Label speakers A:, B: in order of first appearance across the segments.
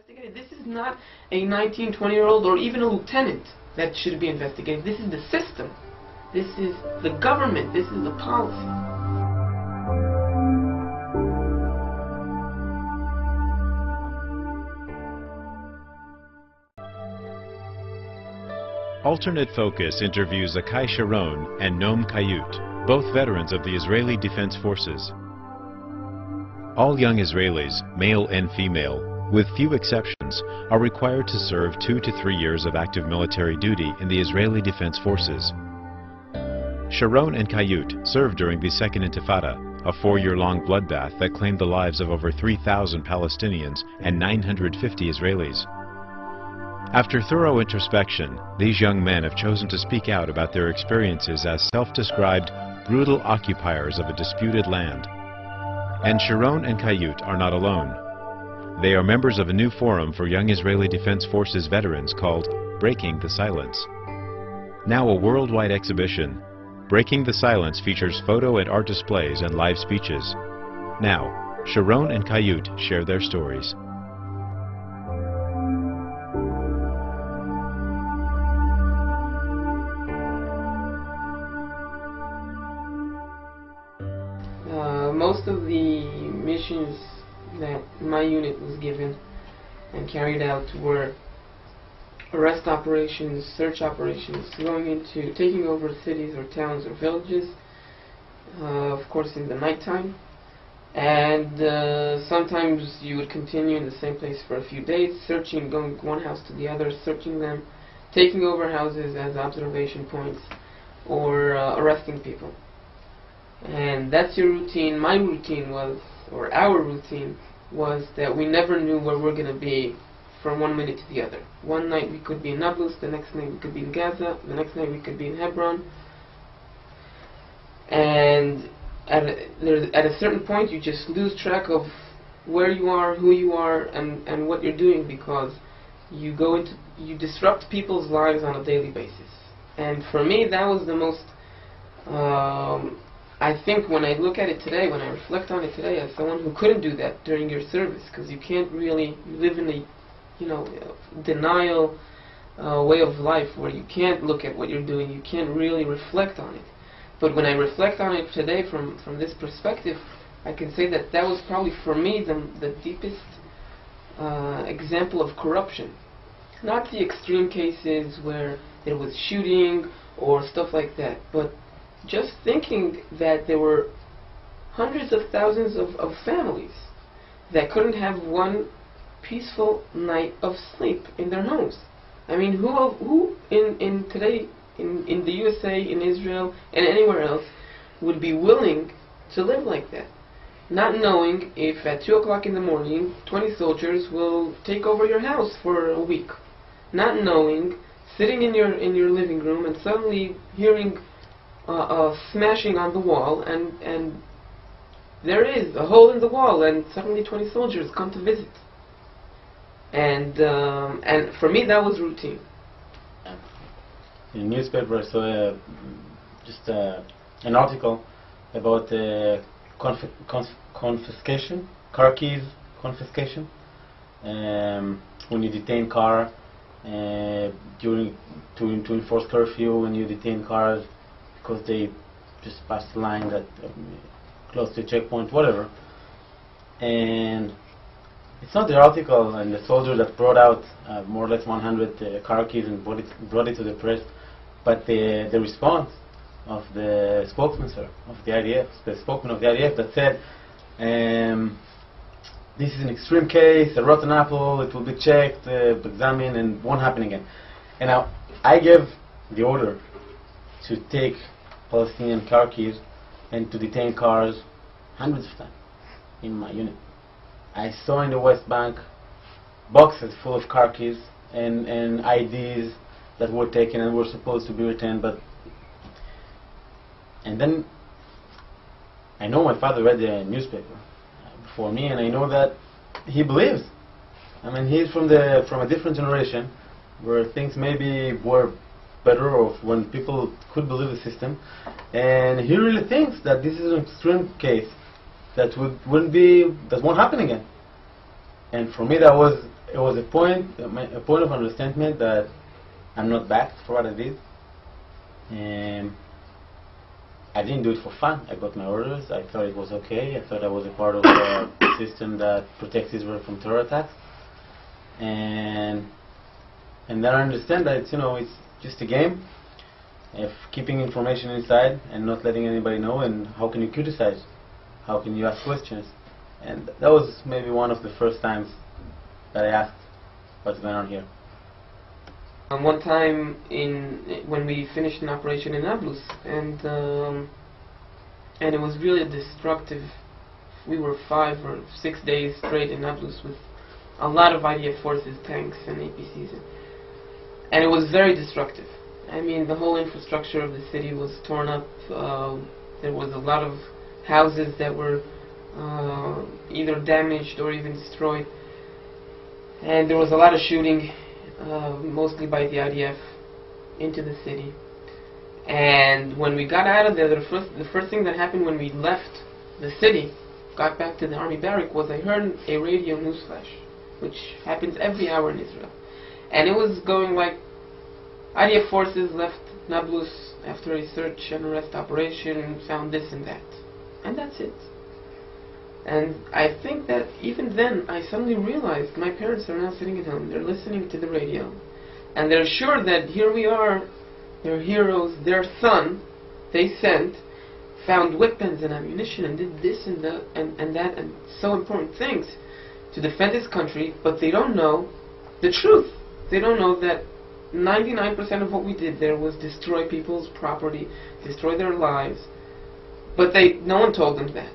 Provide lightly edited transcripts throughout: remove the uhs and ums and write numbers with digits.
A: investigated. This is not a 19, 20-year-old or even a lieutenant that should be investigated. This is the system. This is the government. This is the policy.
B: Alternate Focus interviews Akai Sharon and Noam Kayut, both veterans of the Israeli Defense Forces. All young Israelis, male and female, with few exceptions, are required to serve 2 to 3 years of active military duty in the Israeli Defense Forces. Sharon and Kayut served during the Second Intifada, a 4-year-long bloodbath that claimed the lives of over 3,000 Palestinians and 950 Israelis. After thorough introspection, these young men have chosen to speak out about their experiences as self-described brutal occupiers of a disputed land. And Sharon and Kayut are not alone. They are members of a new forum for young Israeli Defense Forces veterans called Breaking the Silence. Now a worldwide exhibition, Breaking the Silence features photo and art displays and live speeches. Now, Sharon and Kayut share their stories.
A: Most of the missions that my unit was given and carried out were arrest operations, search operations, going into taking over cities or towns or villages, of course in the nighttime, and sometimes you would continue in the same place for a few days, searching, going one house to the other, searching them, taking over houses as observation points, or arresting people. And that's your routine. My routine was, or our routine was, that we never knew where we're going to be from one minute to the other. One night we could be in Nablus, the next night we could be in Gaza, the next night we could be in Hebron. And at a certain point you just lose track of where you are, who you are, and what you're doing, because you disrupt people's lives on a daily basis. And for me that was the most I think when I look at it today, when I reflect on it today, as someone who couldn't do that during your service, because you can't really, you live in a, denial way of life where you can't look at what you're doing, you can't really reflect on it. But when I reflect on it today from this perspective, I can say that that was probably for me the deepest example of corruption. Not the extreme cases where there was shooting or stuff like that, but just thinking that there were hundreds of thousands of families that couldn't have one peaceful night of sleep in their homes. I mean, who in today in the USA, in Israel, and anywhere else would be willing to live like that? Not knowing if at 2 o'clock in the morning 20 soldiers will take over your house for a week. Not knowing, sitting in your living room and suddenly hearing smashing on the wall, and there is a hole in the wall, and suddenly 20 soldiers come to visit. And for me that was routine.
C: In the newspaper I saw an article about confiscation, car keys confiscation, when you detain car to enforce curfew, when you detain cars because they just passed the line that close to a checkpoint, whatever. And it's not the article and the soldier that brought out more or less 100 car keys and brought it to the press, but the response of the spokesman, of the IDF, the spokesman of the IDF, that said, this is an extreme case, a rotten apple, it will be checked, examined, and won't happen again. And now, I gave the order to take Palestinian car keys and to detain cars hundreds of times in my unit. I saw in the West Bank boxes full of car keys and IDs that were taken and were supposed to be returned, and then I know my father read the newspaper before me, and I know that he believes. I mean, he's from a different generation where things maybe were better off when people could believe the system, and he really thinks that this is an extreme case that won't happen again. And for me that was it was a point of understanding that I'm not backed for what I did. I didn't do it for fun. I got my orders. I thought it was okay. I thought I was a part of a system that protects Israel from terror attacks. And then I understand that it's just a game. If keeping information inside and not letting anybody know, and how can you criticize? How can you ask questions? And that was maybe one of the first times that I asked what's going on here.
A: One time when we finished an operation in Nablus, and it was really destructive. We were 5 or 6 days straight in Nablus with a lot of IDF forces, tanks and APCs, and it was very destructive. I mean, the whole infrastructure of the city was torn up. There was a lot of houses that were either damaged or even destroyed, and there was a lot of shooting, mostly by the IDF, into the city. And when we got out of there, the first thing that happened when we left the city, got back to the army barrack, was I heard a radio news flash, which happens every hour in Israel, and it was going like, IDF forces left Nablus after a search and arrest operation, found this and that. And that's it. And I think that even then, I suddenly realized my parents are now sitting at home, they're listening to the radio, and they're sure that here we are, their heroes, their son, they sent, found weapons and ammunition and did this and that and so important things to defend this country, but they don't know the truth. They don't know that 99% of what we did there was destroy people's property, destroy their lives, but no one told them that.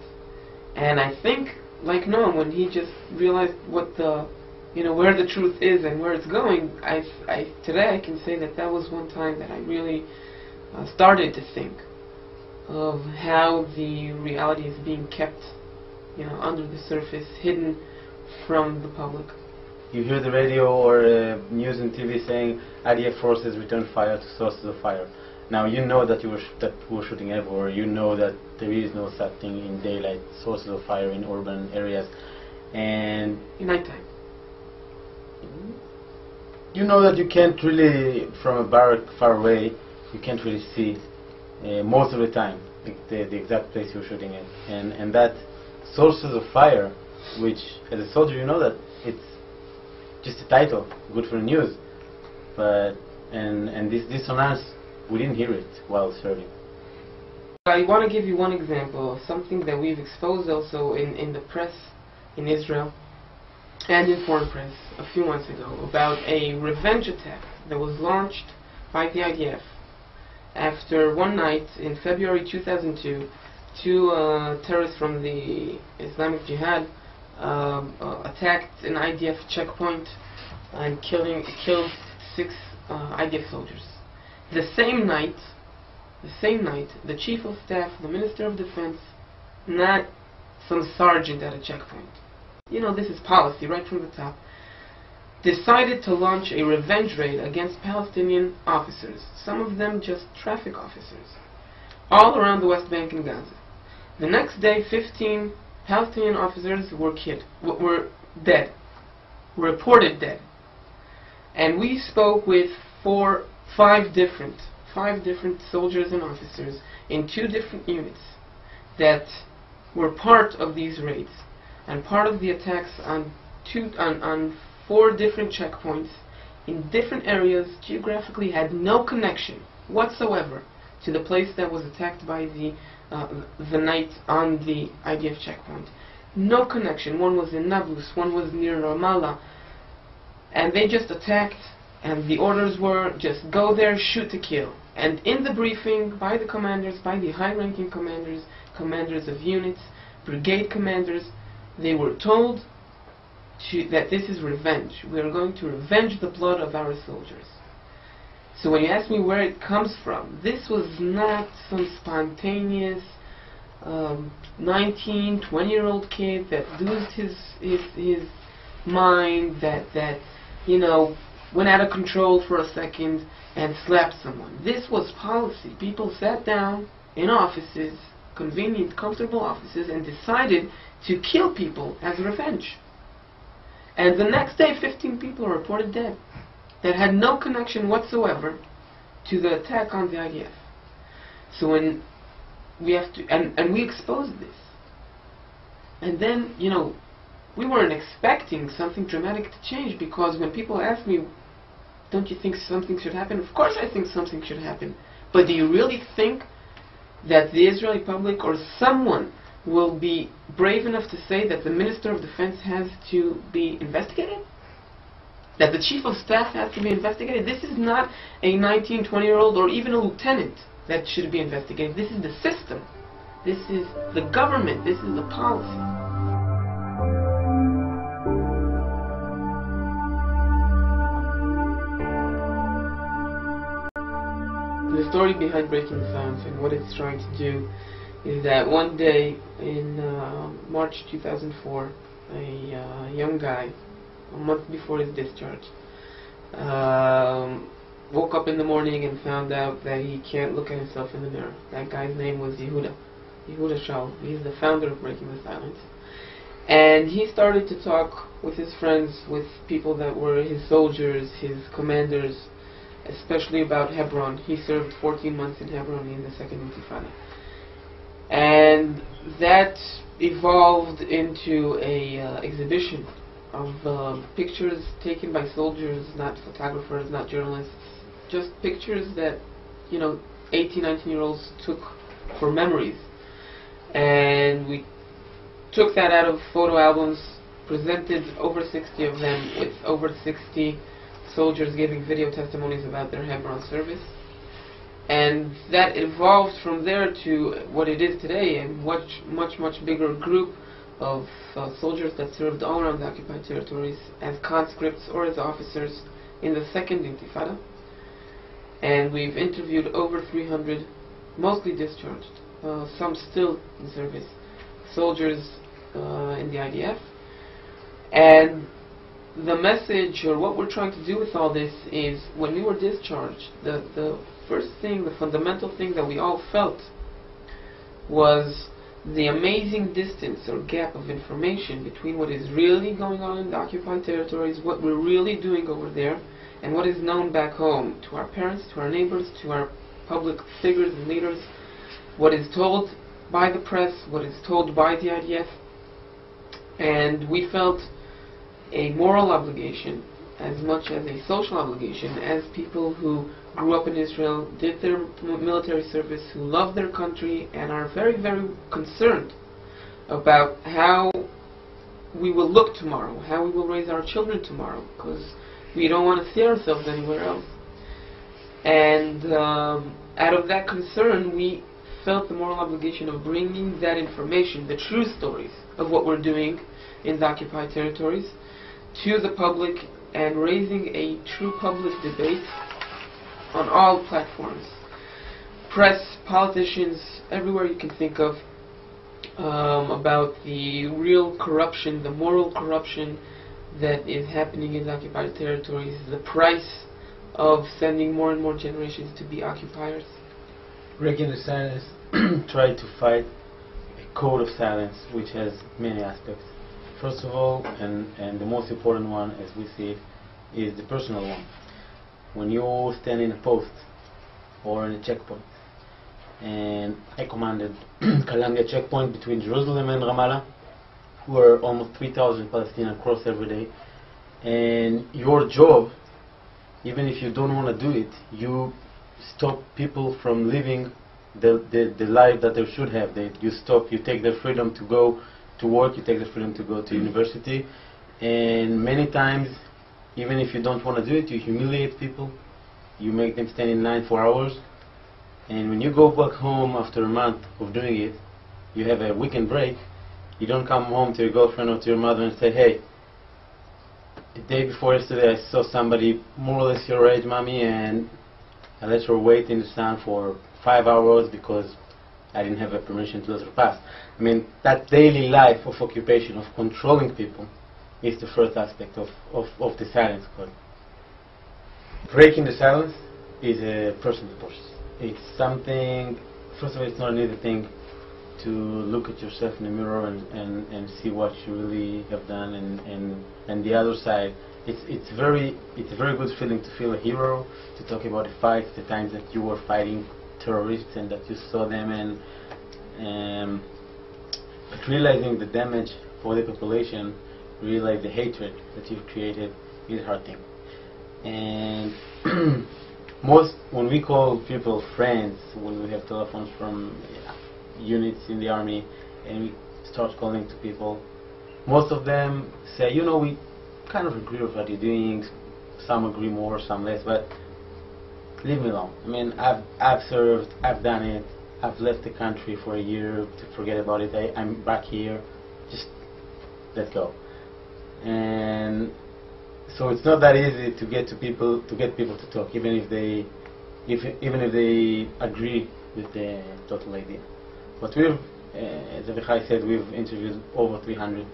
A: And I think, like Noam, when he just realized what where the truth is and where it's going, today I can say that was one time that I really started to think of how the reality is being kept, under the surface, hidden from the public.
C: You hear the radio or news and TV saying IDF forces return fire to sources of fire. Now you know that we were shooting everywhere. You know that there is no such thing in daylight, sources of fire in urban areas, and
A: in nighttime.
C: You know that you can't really, from a barrack far away, you can't really see most of the time the exact place you're shooting at, and that sources of fire, which as a soldier you know that it's just a title, good for the news, but and this dissonance, we didn't hear it while serving.
A: I want to give you one example of something that we've exposed also in the press in Israel and in foreign press a few months ago about a revenge attack that was launched by the IDF after one night in February 2002. Two terrorists from the Islamic Jihad attacked an IDF checkpoint and killed 6 IDF soldiers. The same night, the Chief of Staff, the Minister of Defense, not some sergeant at a checkpoint, this is policy right from the top, decided to launch a revenge raid against Palestinian officers, some of them just traffic officers, all around the West Bank and Gaza. The next day, 15 Palestinian officers were dead, reported dead. And we spoke with 5 different soldiers and officers in 2 different units that were part of these raids and part of the attacks on 4 different checkpoints in different areas, geographically had no connection whatsoever to the place that was attacked by the night on the IDF checkpoint. No connection. One was in Nablus, one was near Ramallah, and they just attacked, and the orders were just go there, shoot to kill. And in the briefing by the commanders, by the high-ranking commanders, commanders of units, brigade commanders, they were told that this is revenge. We are going to revenge the blood of our soldiers. So when you ask me where it comes from, this was not some spontaneous 19, 20-year-old kid that losed his mind, that went out of control for a second and slapped someone. This was policy. People sat down in offices, convenient, comfortable offices, and decided to kill people as revenge. And the next day, 15 people are reported dead that had no connection whatsoever to the attack on the IDF. So when we have to, and we exposed this. And then, you know, we weren't expecting something dramatic to change, because when people ask me, don't you think something should happen? Of course I think something should happen. But do you really think that the Israeli public or someone will be brave enough to say that the Minister of Defense has to be investigated? That the Chief of Staff has to be investigated? This is not a 19, 20-year-old or even a lieutenant that should be investigated. This is the system. This is the government. This is the policy. The story behind Breaking the Silence and what it's trying to do is that one day in March 2004, a young guy, a month before his discharge, woke up in the morning and found out that he can't look at himself in the mirror. That guy's name was Yehuda Shaul. He's the founder of Breaking the Silence. And he started to talk with his friends, with people that were his soldiers, his commanders, especially about Hebron. He served 14 months in Hebron in the Second Intifada. And that evolved into a exhibition of pictures taken by soldiers, not photographers, not journalists, just pictures that, you know, 18, 19-year-olds took for memories. And we took that out of photo albums, presented over 60 of them, with over 60 soldiers giving video testimonies about their Hebron service. And that evolved from there to what it is today, a much bigger group of soldiers that served all around the occupied territories as conscripts or as officers in the Second Intifada. And we've interviewed over 300, mostly discharged, some still in service, soldiers in the IDF. And the message, or what we're trying to do with all this, is when we were discharged, the first thing, the fundamental thing that we all felt was the amazing distance or gap of information between what is really going on in the occupied territories, what we're really doing over there, and what is known back home to our parents, to our neighbors, to our public figures and leaders, what is told by the press, what is told by the IDF. And we felt a moral obligation as much as a social obligation, as people who grew up in Israel, did their military service, who love their country and are very concerned about how we will look tomorrow, how we will raise our children tomorrow, because we don't want to see ourselves anywhere else. And out of that concern, we felt the moral obligation of bringing that information, the true stories of what we're doing in the occupied territories, to the public, and raising a true public debate on all platforms. Press, politicians, everywhere you can think of, about the real corruption, the moral corruption that is happening in the occupied territories, the price of sending more and more generations to be occupiers.
C: Breaking the Silence tried to fight a code of silence which has many aspects. First of all, and the most important one as we see it, is the personal one. When you stand in a post or in a checkpoint, and I commanded Kalanga checkpoint between Jerusalem and Ramallah, where almost 3,000 Palestinians cross every day, and your job, even if you don't want to do it, you stop people from living the life that they should have. You take their freedom to go to work, you take the freedom to go to university, and many times, even if you don't want to do it, you humiliate people, you make them stand in line for hours, and when you go back home after a month of doing it, you have a weekend break, you don't come home to your girlfriend or to your mother and say, hey, the day before yesterday I saw somebody more or less your age, mommy, and I let her wait in the sun for 5 hours because I didn't have a permission to let her pass. I mean, that daily life of occupation, of controlling people, is the first aspect of the silence code. Breaking the silence is a personal process. It's something, first of all, it's not an easy thing. to look at yourself in the mirror and see what you really have done, and the other side. It's a very good feeling to feel a hero, to talk about the fights, the times that you were fighting terrorists and that you saw them, but realizing the damage for the population, realize the hatred that you've created is hurting. And when we call people friends, when we have telephones from units in the army and we start calling to people, most of them say, you know, we kind of agree with what you're doing, some agree more, some less, but leave me alone. I mean, I've served, I've done it, I've left the country for a year to forget about it, I'm back here, just let go. And so it's not that easy to get people to talk, even if they agree with the total idea. But we've, as Avichai said, we've interviewed over 300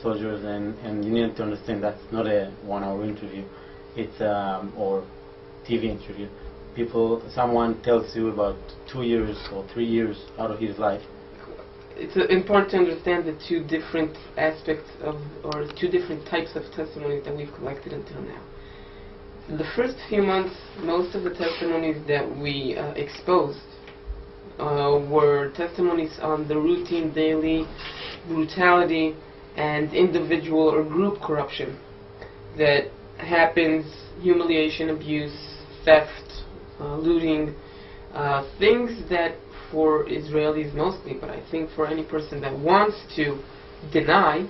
C: soldiers, and you need to understand that's not a 1-hour interview, it's or TV interview. Someone tells you about 2 years or 3 years out of his life.
A: It's important to understand the two different aspects of, or two different types of testimonies that we've collected until now. In the first few months, most of the testimonies that we exposed were testimonies on the routine, daily brutality and individual or group corruption that happens, humiliation, abuse, theft, looting, things that for Israelis mostly, but I think for any person that wants to deny,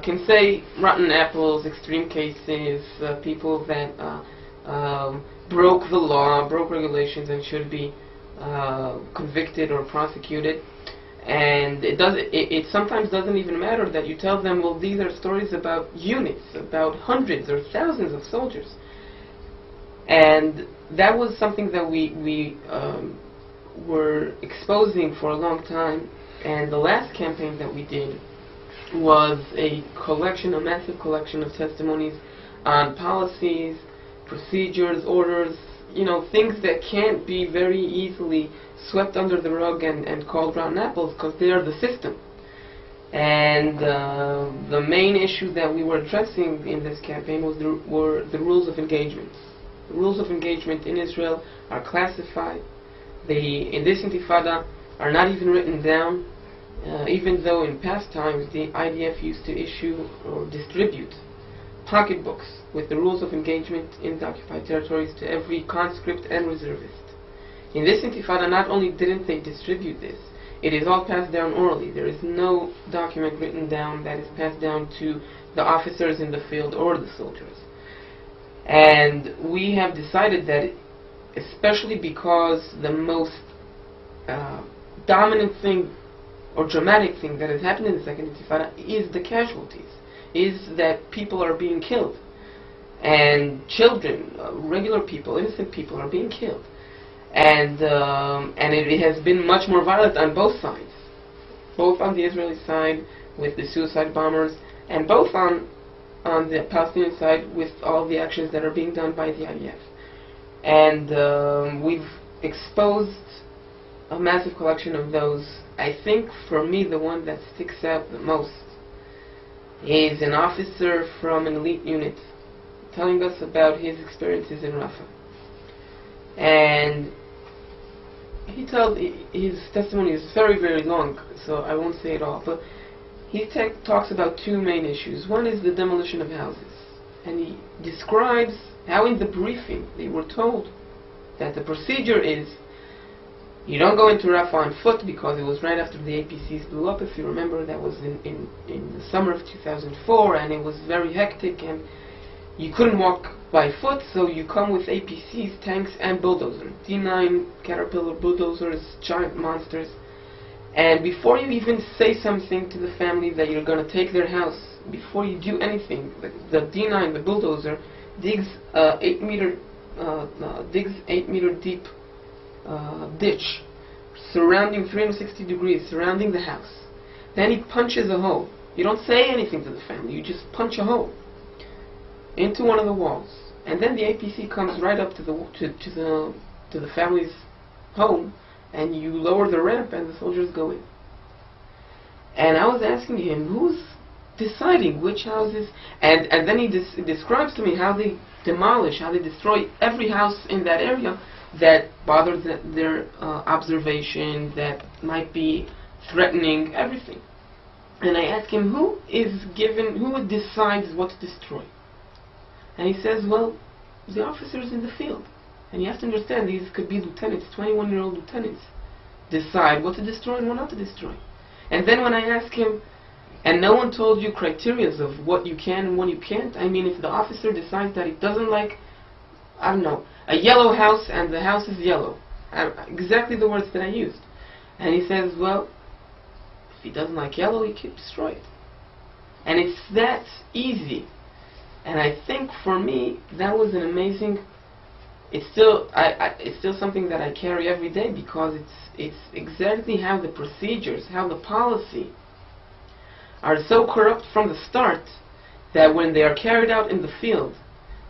A: can say rotten apples, extreme cases, people that broke the law, broke regulations and should be convicted or prosecuted. And it sometimes doesn't even matter that you tell them, well, these are stories about units, about hundreds or thousands of soldiers. And that was something that we were exposing for a long time. And the last campaign that we did was a massive collection of testimonies on policies, procedures, orders, you know, things that can't be very easily swept under the rug and called rotten apples, because they are the system. And the main issue that we were addressing in this campaign were the rules of engagement. The rules of engagement in Israel are classified. In this intifada are not even written down, even though in past times the IDF used to issue or distribute pocketbooks with the rules of engagement in the occupied territories to every conscript and reservist. In this intifada, not only didn't they distribute this, it is all passed down orally. There is no document written down that is passed down to the officers in the field or the soldiers. And we have decided that, especially because the most dominant thing or dramatic thing that has happened in the second intifada is the casualties, is that people are being killed. And children, regular people, innocent people are being killed. And it has been much more violent on both sides, both on the Israeli side with the suicide bombers, and both on the Palestinian side with all the actions that are being done by the IDF. And we've exposed a massive collection of those. I think for me the one that sticks out the most is an officer from an elite unit telling us about his experiences in Rafah. And he tells, his testimony is very, very long, so I won't say it all, but he talks about two main issues. One is the demolition of houses, and he describes how in the briefing they were told that the procedure is you don't go into Rafah on foot, because it was right after the APCs blew up. If you remember, that was in the summer of 2004, and it was very hectic, and you couldn't walk by foot, so you come with APCs, tanks, and bulldozers. D9 Caterpillar bulldozers, giant monsters. And before you even say something to the family that you're going to take their house, before you do anything, the D9, the bulldozer, digs 8 meter deep ditch surrounding 360 degrees, surrounding the house. Then he punches a hole. You don't say anything to the family, you just punch a hole into one of the walls, and then the APC comes right up to the family's home, and you lower the ramp and the soldiers go in. And I was asking him, who's deciding which houses? And then he describes to me how they demolish, how they destroy every house in that area that bothers their observation, that might be threatening, everything. And I ask him, who decides what to destroy? And he says, well, the officers in the field. And you have to understand, these could be lieutenants, 21-year-old lieutenants, decide what to destroy and what not to destroy. And then when I ask him, and no one told you criteria of what you can and what you can't, I mean, if the officer decides that he doesn't like, I don't know, a yellow house and the house is yellow, exactly the words that I used. And he says, well, if he doesn't like yellow, he can destroy it. And it's that easy. And I think for me, that was an amazing, it's still something that I carry every day, because it's exactly how the procedures, how the policy are so corrupt from the start, that when they are carried out in the field,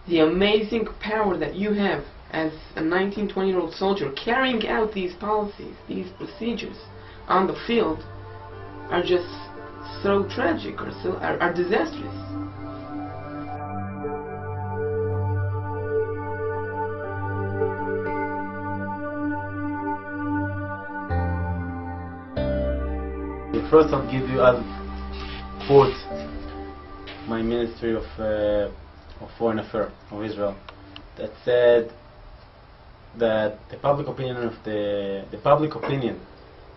A: the amazing power that you have as a 19, 20-year-old soldier carrying out these policies, these procedures on the field, are just so tragic, or are disastrous.
C: First, I'll give you, I'll quote my Ministry of Foreign Affairs of Israel, that said that the public opinion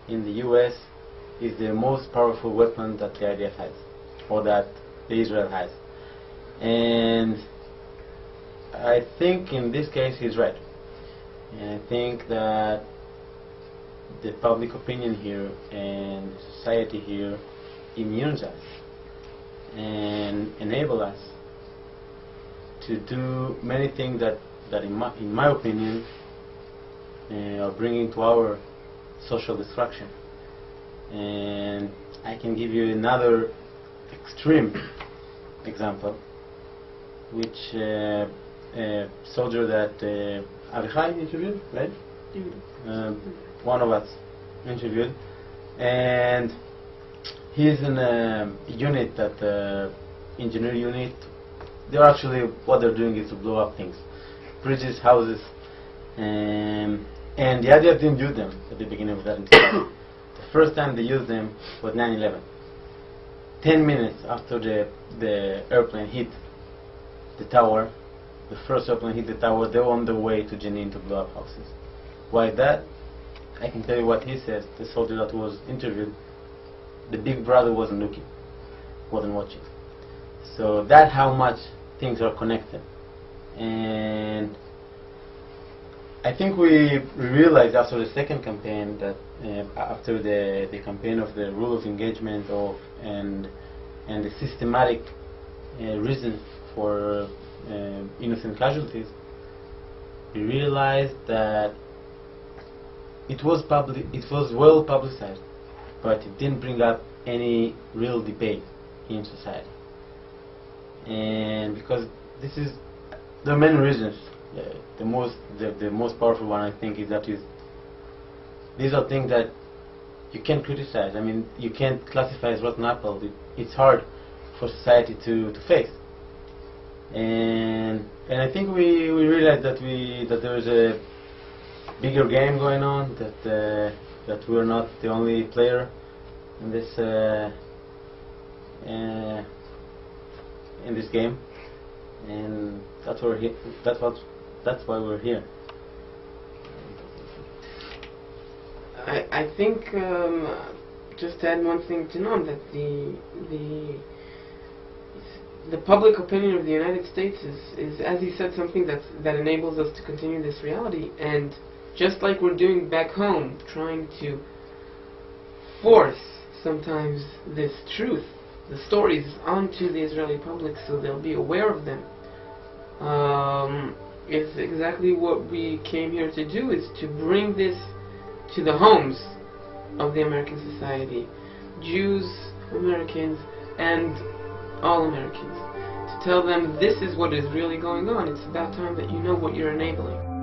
C: in the U.S. is the most powerful weapon that the IDF has, or that Israel has. And I think in this case he's right. And I think that the public opinion here and society here immunes us and enable us to do many things that in my opinion are bringing to our social destruction. And I can give you another extreme example, which a soldier that Avichai interviewed, right? One of us interviewed, and he's in a unit, that engineer unit. They're actually, what they're doing is to blow up things, bridges, houses, and the IDF didn't use them at the beginning of that incident. The first time they used them was 9/11. 10 minutes after the airplane hit the tower, the first airplane hit the tower, they were on their way to Jenin to blow up houses. Why that? I can tell you what he says, the soldier that was interviewed. The big brother wasn't looking, wasn't watching. So that's how much things are connected. And I think we realized after the second campaign that after the campaign of the rule of engagement and the systematic reason for innocent casualties, we realized that it was well publicized, but it didn't bring up any real debate in society. And because there are many reasons. The most powerful one, I think, is that these are things that you can't criticize. I mean, you can't classify as rotten apple. It's hard for society to face. And I think we realized that there is a bigger game going on, that we're not the only player in this game, and that's why we're here. That's why we're here.
A: I think just to add one thing to know, that the public opinion of the United States is, as he said, something that enables us to continue this reality. And just like we're doing back home, trying to force sometimes this truth, the stories, onto the Israeli public so they'll be aware of them, is exactly what we came here to do, is to bring this to the homes of the American society, Jews, Americans, and all Americans, to tell them this is what is really going on. It's about time that you know what you're enabling.